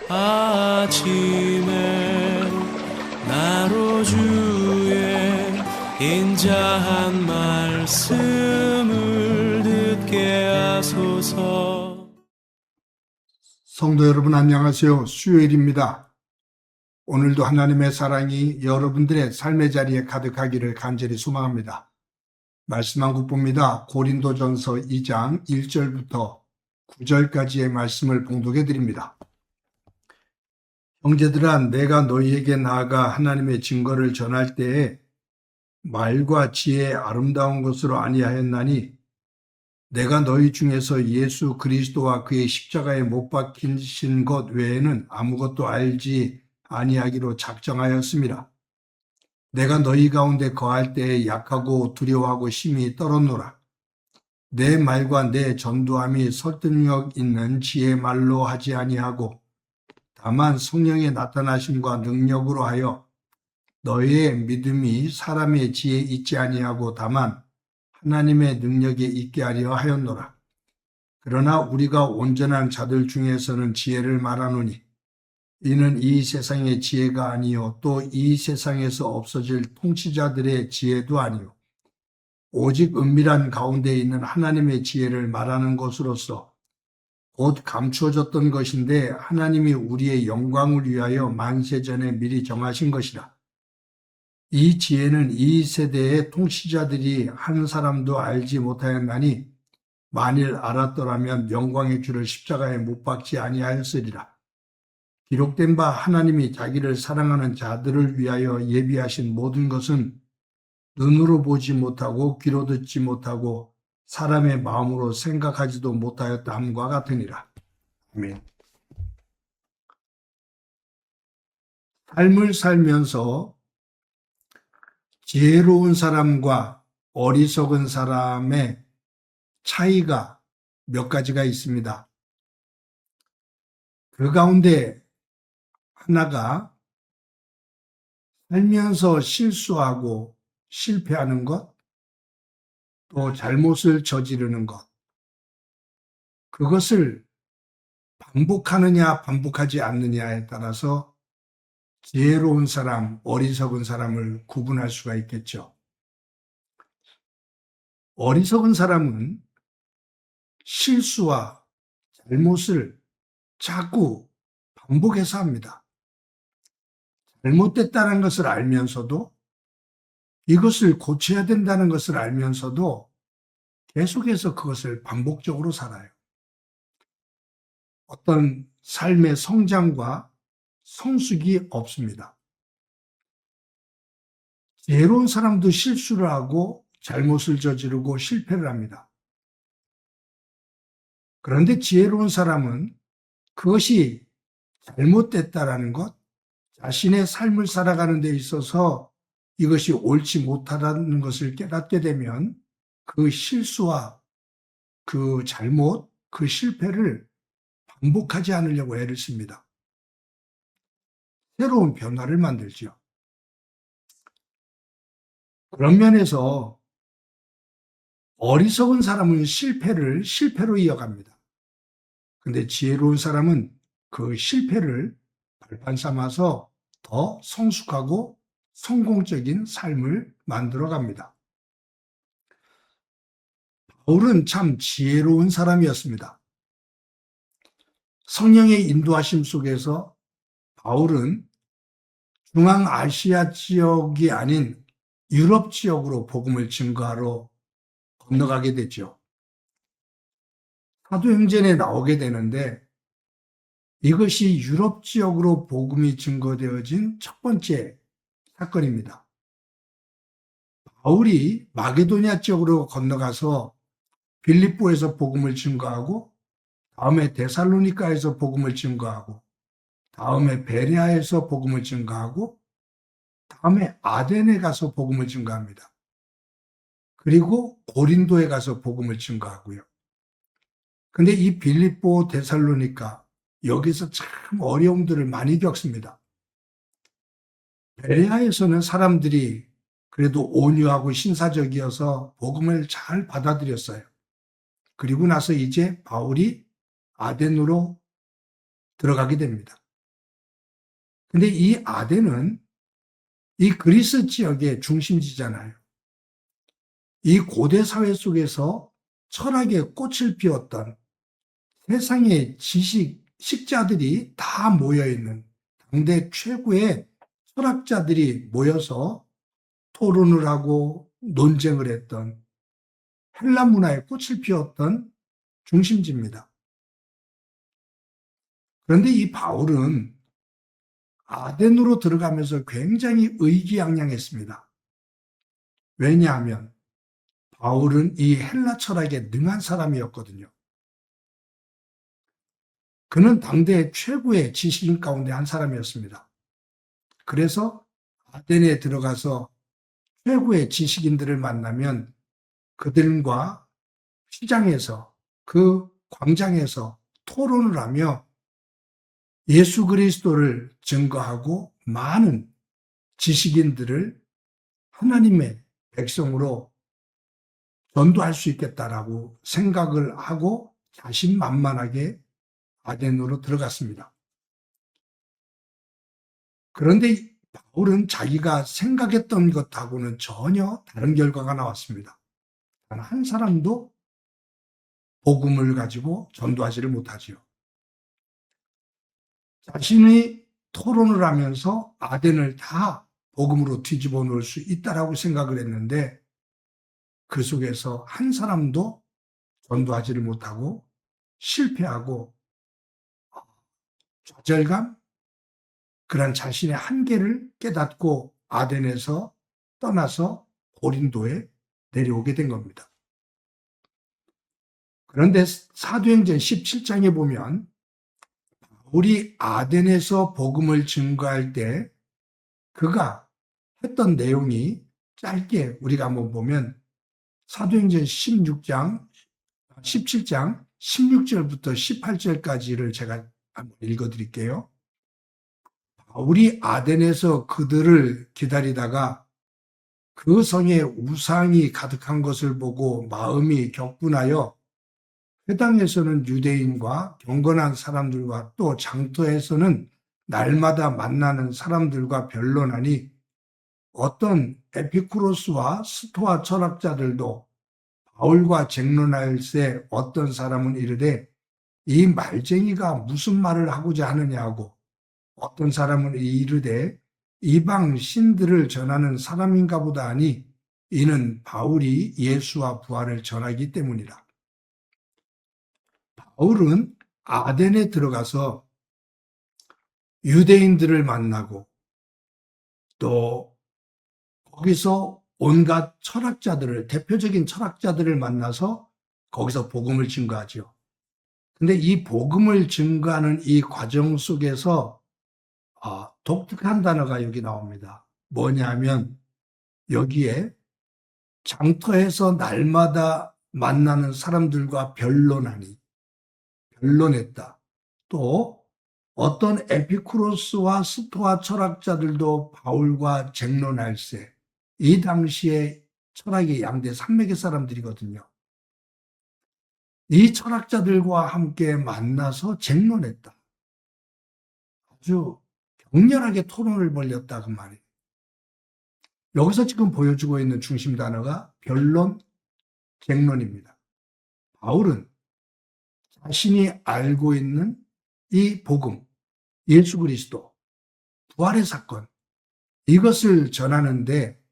아침에 나로 주의 인자한 말씀을 듣게 하소서. 성도 여러분 안녕하세요. 수요일입니다. 오늘도 하나님의 사랑이 여러분들의 삶의 자리에 가득하기를 간절히 소망합니다. 말씀 한 국봅니다. 고린도전서 2장 1절부터 9절까지의 말씀을 봉독해 드립니다. 형제들아, 내가 너희에게 나아가 하나님의 증거를 전할 때에 말과 지혜의 아름다운 것으로 아니하였나니 내가 너희 중에서 예수 그리스도와 그의 십자가에 못 박히신 것 외에는 아무것도 알지 아니하기로 작정하였습니다. 내가 너희 가운데 거할 때에 약하고 두려워하고 심히 떨었노라. 내 말과 내 전도함이 설득력 있는 지혜 말로 하지 아니하고 다만 성령의 나타나심과 능력으로 하여 너희의 믿음이 사람의 지혜에 있지 아니하고 다만 하나님의 능력에 있게 하려 하였노라. 그러나 우리가 온전한 자들 중에서는 지혜를 말하노니 이는 이 세상의 지혜가 아니요 또 이 세상에서 없어질 통치자들의 지혜도 아니요 오직 은밀한 가운데 있는 하나님의 지혜를 말하는 것으로서 곧 감추어졌던 것인데 하나님이 우리의 영광을 위하여 만세전에 미리 정하신 것이라. 이 지혜는 이 세대의 통치자들이 한 사람도 알지 못하였나니 만일 알았더라면 영광의 주를 십자가에 못 박지 아니하였으리라. 기록된 바 하나님이 자기를 사랑하는 자들을 위하여 예비하신 모든 것은 눈으로 보지 못하고 귀로 듣지 못하고 사람의 마음으로 생각하지도 못하였다함과 같으니라. 아멘. 삶을 살면서 지혜로운 사람과 어리석은 사람의 차이가 몇 가지가 있습니다. 그 가운데 하나가 살면서 실수하고 실패하는 것, 또 잘못을 저지르는 것, 그것을 반복하느냐 반복하지 않느냐에 따라서 지혜로운 사람, 어리석은 사람을 구분할 수가 있겠죠. 어리석은 사람은 실수와 잘못을 자꾸 반복해서 합니다. 잘못됐다는 것을 알면서도 이것을 고쳐야 된다는 것을 알면서도 계속해서 그것을 반복적으로 살아요. 어떤 삶의 성장과 성숙이 없습니다. 지혜로운 사람도 실수를 하고 잘못을 저지르고 실패를 합니다. 그런데 지혜로운 사람은 그것이 잘못됐다라는 것, 자신의 삶을 살아가는 데 있어서 이것이 옳지 못하다는 것을 깨닫게 되면 그 실수와 그 잘못, 그 실패를 반복하지 않으려고 애를 씁니다. 새로운 변화를 만들죠. 그런 면에서 어리석은 사람은 실패를 실패로 이어갑니다. 근데 지혜로운 사람은 그 실패를 발판 삼아서 더 성숙하고 성공적인 삶을 만들어 갑니다. 바울은 참 지혜로운 사람이었습니다. 성령의 인도하심 속에서 바울은 중앙아시아 지역이 아닌 유럽 지역으로 복음을 증거하러 건너가게 되죠. 사도행전에 나오게 되는데 이것이 유럽 지역으로 복음이 증거되어진 첫 번째 사건입니다. 바울이 마게도냐 지역으로 건너가서 빌립보에서 복음을 증거하고 다음에 데살로니가에서 복음을 증거하고 다음에 베레아에서 복음을 증거하고 다음에 아덴에 가서 복음을 증거합니다. 그리고 고린도에 가서 복음을 증거하고요. 근데 이 빌립보, 데살로니가 여기서 참 어려움들을 많이 겪습니다. 베레아에서는 사람들이 그래도 온유하고 신사적이어서 복음을 잘 받아들였어요. 그리고 나서 이제 바울이 아덴으로 들어가게 됩니다. 근데 이 아덴은 이 그리스 지역의 중심지잖아요. 이 고대 사회 속에서 철학의 꽃을 피웠던 세상의 식자들이 다 모여있는 당대 최고의 철학자들이 모여서 토론을 하고 논쟁을 했던 헬라 문화의 꽃을 피웠던 중심지입니다. 그런데 이 바울은 아덴으로 들어가면서 굉장히 의기양양했습니다. 왜냐하면 바울은 이 헬라 철학에 능한 사람이었거든요. 그는 당대 최고의 지식인 가운데 한 사람이었습니다. 그래서 아덴에 들어가서 최고의 지식인들을 만나면 그들과 시장에서 그 광장에서 토론을 하며 예수 그리스도를 증거하고 많은 지식인들을 하나님의 백성으로 전도할 수 있겠다라고 생각을 하고 자신만만하게 아덴으로 들어갔습니다. 그런데 바울은 자기가 생각했던 것하고는 전혀 다른 결과가 나왔습니다. 단 한 사람도 복음을 가지고 전도하지를 못하지요. 자신이 토론을 하면서 아덴을 다 복음으로 뒤집어 놓을 수 있다라고 생각을 했는데 그 속에서 한 사람도 전도하지를 못하고 실패하고 좌절감, 그런 자신의 한계를 깨닫고 아덴에서 떠나서 고린도에 내려오게 된 겁니다. 그런데 사도행전 17장에 보면 바울이 아덴에서 복음을 증거할 때 그가 했던 내용이 짧게 우리가 한번 보면 사도행전 17장 16절부터 18절까지를 제가 한번 읽어드릴게요. 바울이 아덴에서 그들을 기다리다가 그 성에 우상이 가득한 것을 보고 마음이 격분하여 회당에서는 유대인과 경건한 사람들과 또 장터에서는 날마다 만나는 사람들과 변론하니 어떤 에피쿠로스와 스토아 철학자들도 바울과 쟁론할새 어떤 사람은 이르되 이 말쟁이가 무슨 말을 하고자 하느냐고, 어떤 사람은 이르되 이방 신들을 전하는 사람인가 보다 하니 이는 바울이 예수와 부활을 전하기 때문이라. 바울은 아덴에 들어가서 유대인들을 만나고 또 거기서 온갖 철학자들을, 대표적인 철학자들을 만나서 거기서 복음을 증거하죠. 근데 이 복음을 증거하는 이 과정 속에서 독특한 단어가 여기 나옵니다. 뭐냐면 여기에 장터에서 날마다 만나는 사람들과 변론했다. 또 어떤 에피쿠로스와 스토아 철학자들도 바울과 쟁론할세. 이 당시에 철학의 양대 산맥의 사람들이거든요. 이 철학자들과 함께 만나서 쟁론했다. 아주 격렬하게 토론을 벌였다 그 말이에요. 여기서 지금 보여주고 있는 중심 단어가 변론, 쟁론입니다. 바울은 자신이 알고 있는 이 복음, 예수 그리스도, 부활의 사건, 이것을 전하는데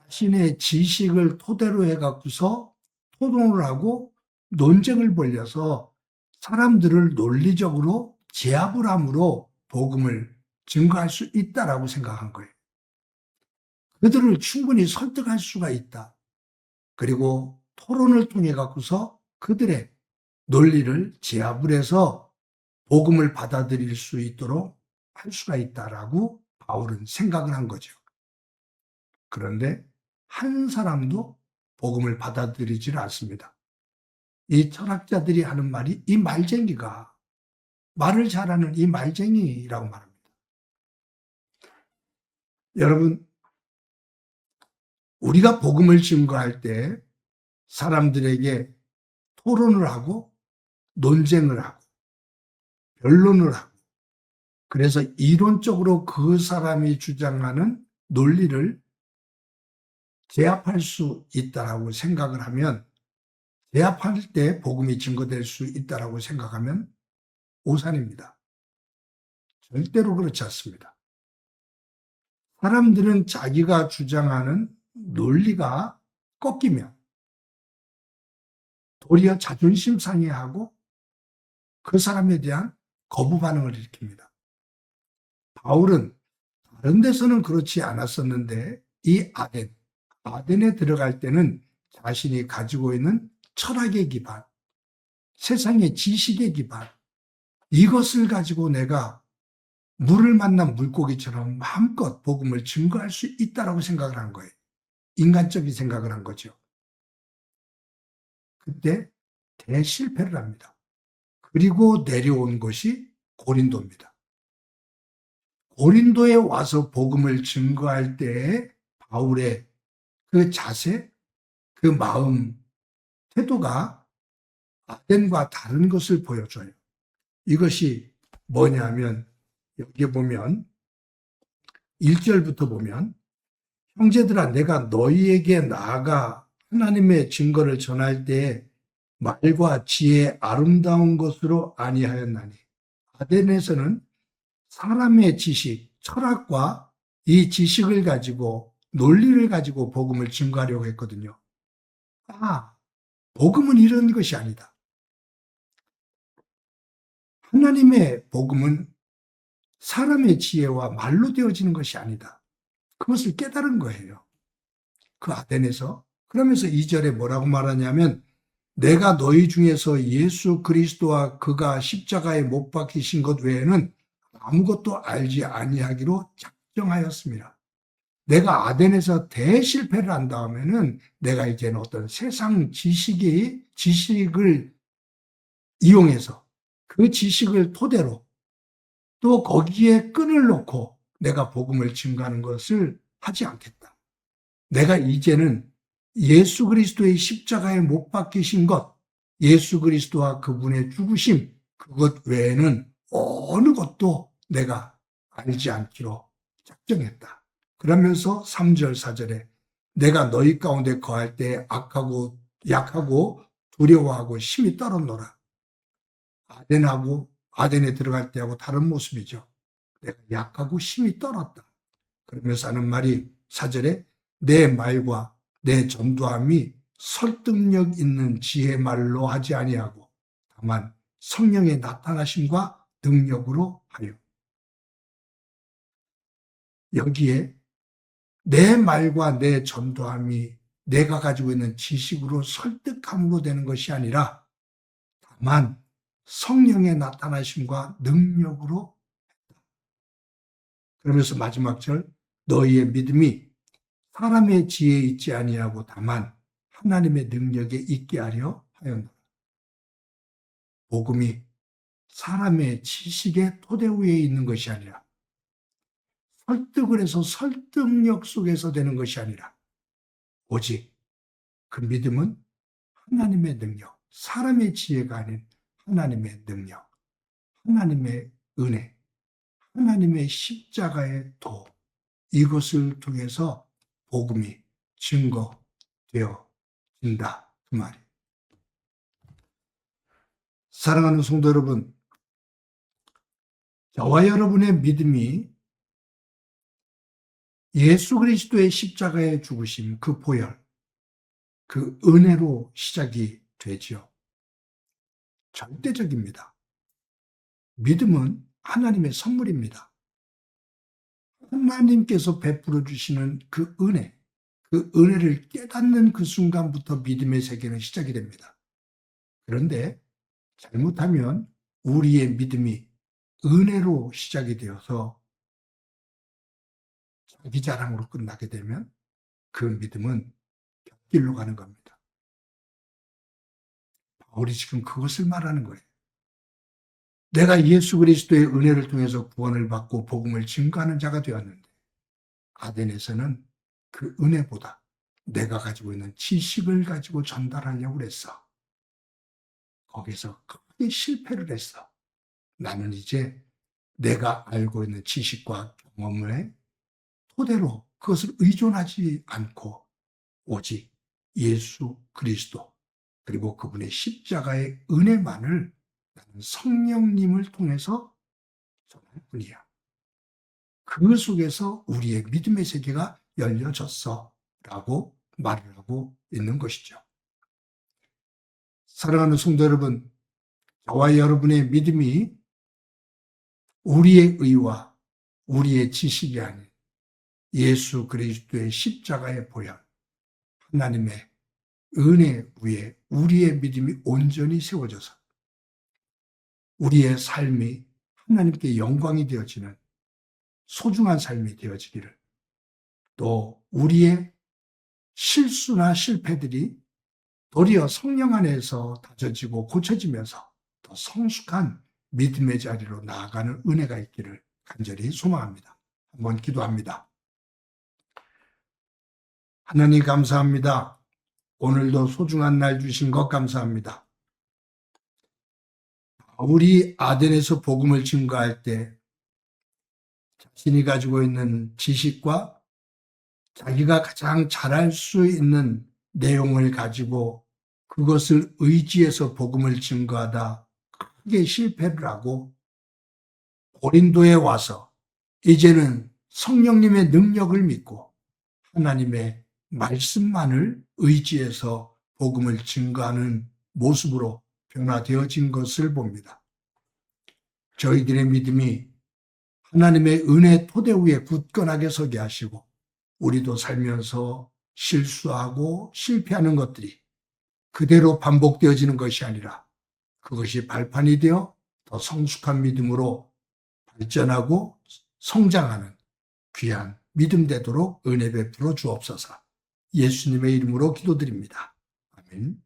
자신의 지식을 토대로 해갖고서 토론을 하고 논쟁을 벌여서 사람들을 논리적으로 제압을 함으로 복음을 증거할 수 있다라고 생각한 거예요. 그들을 충분히 설득할 수가 있다. 그리고 토론을 통해 갖고서 그들의 논리를 제압을 해서 복음을 받아들일 수 있도록 할 수가 있다라고 바울은 생각을 한 거죠. 그런데 한 사람도 복음을 받아들이지를 않습니다. 이 철학자들이 하는 말이 이 말쟁이가, 말을 잘하는 이 말쟁이라고 말합니다. 여러분, 우리가 복음을 증거할 때 사람들에게 토론을 하고 논쟁을 하고 변론을 하고 그래서 이론적으로 그 사람이 주장하는 논리를 제압할 수 있다라고 생각을 하면, 제압할 때 복음이 증거될 수 있다라고 생각하면 오산입니다. 절대로 그렇지 않습니다. 사람들은 자기가 주장하는 논리가 꺾이면 도리어 자존심 상해하고 그 사람에 대한 거부 반응을 일으킵니다. 바울은 다른 데서는 그렇지 않았었는데 이 아덴에 들어갈 때는 자신이 가지고 있는 철학의 기반, 세상의 지식의 기반, 이것을 가지고 내가 물을 만난 물고기처럼 마음껏 복음을 증거할 수 있다라고 생각을 한 거예요. 인간적인 생각을 한 거죠. 그때 대실패를 합니다. 그리고 내려온 것이 고린도입니다. 고린도에 와서 복음을 증거할 때의 바울의 그 자세, 그 마음, 태도가 아덴과 다른 것을 보여줘요. 이것이 뭐냐면 여기에 보면 1절부터 보면 형제들아 내가 너희에게 나아가 하나님의 증거를 전할 때에 말과 지혜 아름다운 것으로 아니하였나니. 아덴에서는 사람의 지식, 철학과 이 지식을 가지고 논리를 가지고 복음을 증거하려고 했거든요. 복음은 이런 것이 아니다. 하나님의 복음은 사람의 지혜와 말로 되어지는 것이 아니다. 그것을 깨달은 거예요. 그 아덴에서. 그러면서 2절에 뭐라고 말하냐면 내가 너희 중에서 예수 그리스도와 그가 십자가에 못 박히신 것 외에는 아무것도 알지 아니하기로 작정하였습니다. 내가 아덴에서 대실패를 한 다음에는 내가 이제는 어떤 세상 지식을 이용해서 그 지식을 토대로 또 거기에 끈을 놓고 내가 복음을 증거하는 것을 하지 않겠다. 내가 이제는 예수 그리스도의 십자가에 못 박히신 것, 예수 그리스도와 그분의 죽으심, 그것 외에는 어느 것도 내가 알지 않기로 작정했다. 그러면서 3절, 4절에 내가 너희 가운데 거할 때 악하고 약하고 두려워하고 심히 떨었노라. 아덴에 들어갈 때하고 다른 모습이죠. 내가 약하고 심히 떨었다. 그러면서 하는 말이 4절에 내 말과 내 전도함이 설득력 있는 지혜 말로 하지 아니하고 다만 성령의 나타나심과 능력으로 하여. 여기에 내 말과 내 전도함이 내가 가지고 있는 지식으로 설득함으로 되는 것이 아니라 다만 성령의 나타나심과 능력으로 했다. 그러면서 마지막 절 너희의 믿음이 사람의 지혜에 있지 아니하고 다만 하나님의 능력에 있게 하려 하였노라. 복음이 사람의 지식의 토대 위에 있는 것이 아니라 설득을 해서 설득력 속에서 되는 것이 아니라 오직 그 믿음은 하나님의 능력, 사람의 지혜가 아닌 하나님의 능력, 하나님의 은혜, 하나님의 십자가의 도, 이것을 통해서 복음이 증거되어진다. 그 말이에요. 사랑하는 성도 여러분, 저와 여러분의 믿음이 예수 그리스도의 십자가의 죽으심, 그 보혈, 그 은혜로 시작이 되지요. 절대적입니다. 믿음은 하나님의 선물입니다. 하나님께서 베풀어 주시는 그 은혜를 깨닫는 그 순간부터 믿음의 세계는 시작이 됩니다. 그런데 잘못하면 우리의 믿음이 은혜로 시작이 되어서 자기 자랑으로 끝나게 되면 그 믿음은 곁길로 가는 겁니다. 바울이 지금 그것을 말하는 거예요. 내가 예수 그리스도의 은혜를 통해서 구원을 받고 복음을 증거하는 자가 되었는데 아덴에서는 그 은혜보다 내가 가지고 있는 지식을 가지고 전달하려고 했어. 거기서 크게 실패를 했어. 나는 이제 내가 알고 있는 지식과 경험의 토대로 그것을 의존하지 않고 오직 예수 그리스도 그리고 그분의 십자가의 은혜만을 나는 성령님을 통해서 전할 뿐이야. 그 속에서 우리의 믿음의 세계가 열려졌어 라고 말을 하고 있는 것이죠. 사랑하는 성도 여러분, 저와 여러분의 믿음이 우리의 의와 우리의 지식이 아닌 예수 그리스도의 십자가의 보혈, 하나님의 은혜 위에 우리의 믿음이 온전히 세워져서 우리의 삶이 하나님께 영광이 되어지는 소중한 삶이 되어지기를, 또 우리의 실수나 실패들이 도리어 성령 안에서 다져지고 고쳐지면서 더 성숙한 믿음의 자리로 나아가는 은혜가 있기를 간절히 소망합니다. 한번 기도합니다. 하나님 감사합니다. 오늘도 소중한 날 주신 것 감사합니다. 우리 아덴에서 복음을 증거할 때 자신이 가지고 있는 지식과 자기가 가장 잘할 수 있는 내용을 가지고 그것을 의지해서 복음을 증거하다 크게 실패를 하고 고린도에 와서 이제는 성령님의 능력을 믿고 하나님의 말씀만을 의지해서 복음을 증거하는 모습으로 변화되어진 것을 봅니다. 저희들의 믿음이 하나님의 은혜 토대 위에 굳건하게 서게 하시고 우리도 살면서 실수하고 실패하는 것들이 그대로 반복되어지는 것이 아니라 그것이 발판이 되어 더 성숙한 믿음으로 발전하고 성장하는 귀한 믿음 되도록 은혜 베풀어 주옵소서. 예수님의 이름으로 기도드립니다. 아멘.